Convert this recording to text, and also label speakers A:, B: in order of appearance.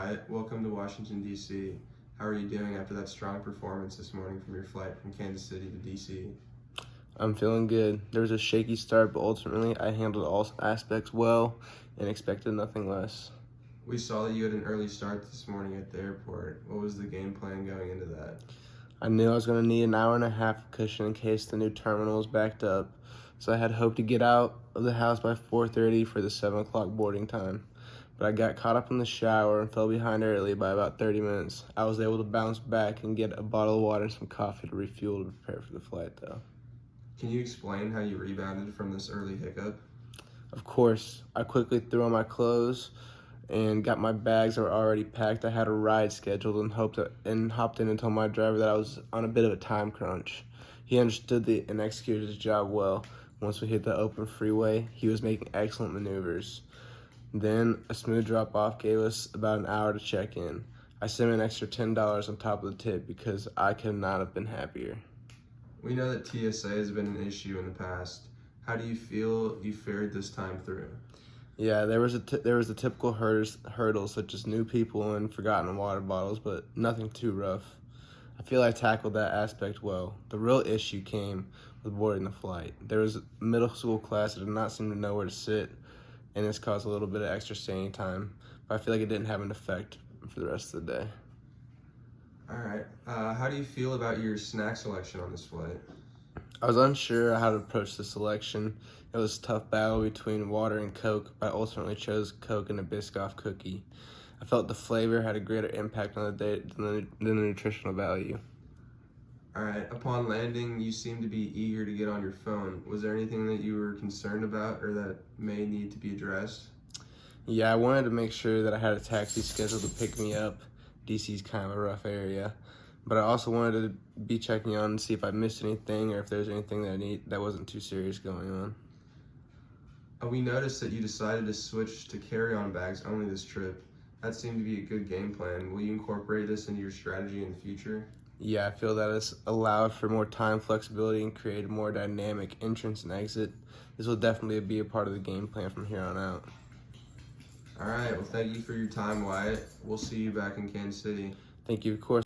A: Wyatt. Welcome to Washington, D.C. How are you doing after that strong performance this morning from your flight from Kansas City to D.C.?
B: I'm feeling good. There was a shaky start, but ultimately I handled all aspects well and expected nothing less.
A: We saw that you had an early start this morning at the airport. What was the game plan going into that?
B: I knew I was going to need an hour and a half of cushion in case the new terminal was backed up, so I had hoped to get out of the house by 4:30 for the 7 o'clock boarding time. But I got caught up in the shower and fell behind early by about 30 minutes. I was able to bounce back and get a bottle of water and some coffee to refuel to prepare for the flight, though.
A: Can you explain how you rebounded from this early hiccup?
B: Of course, I quickly threw on my clothes and got my bags that were already packed. I had a ride scheduled and hopped in and told my driver that I was on a bit of a time crunch. He understood and executed his job well. Once we hit the open freeway, he was making excellent maneuvers. Then a smooth drop-off gave us about an hour to check in. I sent him an extra $10 on top of the tip because I could not have been happier.
A: We know that TSA has been an issue in the past. How do you feel you fared this time through?
B: Yeah, there was the typical hurdles such as new people and forgotten water bottles, but nothing too rough. I feel I tackled that aspect well. The real issue came with boarding the flight. There was a middle school class that did not seem to know where to sit, and this caused a little bit of extra staying time, but I feel like it didn't have an effect for the rest of the day.
A: All right. How do you feel about your snack selection on this flight?
B: I was unsure how to approach the selection. It was a tough battle between water and Coke, but I ultimately chose Coke and a Biscoff cookie. I felt the flavor had a greater impact on the day than the nutritional value.
A: All right. Upon landing, you seemed to be eager to get on your phone. Was there anything that you were concerned about or that may need to be addressed?
B: Yeah, I wanted to make sure that I had a taxi scheduled to pick me up. DC's kind of a rough area. But I also wanted to be checking on and see if I missed anything or if there's anything that wasn't too serious going on.
A: We noticed that you decided to switch to carry-on bags only this trip. That seemed to be a good game plan. Will you incorporate this into your strategy in the future?
B: Yeah, I feel that it's allowed for more time flexibility and created more dynamic entrance and exit. This will definitely be a part of the game plan from here on out.
A: All right. Well, thank you for your time, Wyatt. We'll see you back in Kansas City.
B: Thank you, of course.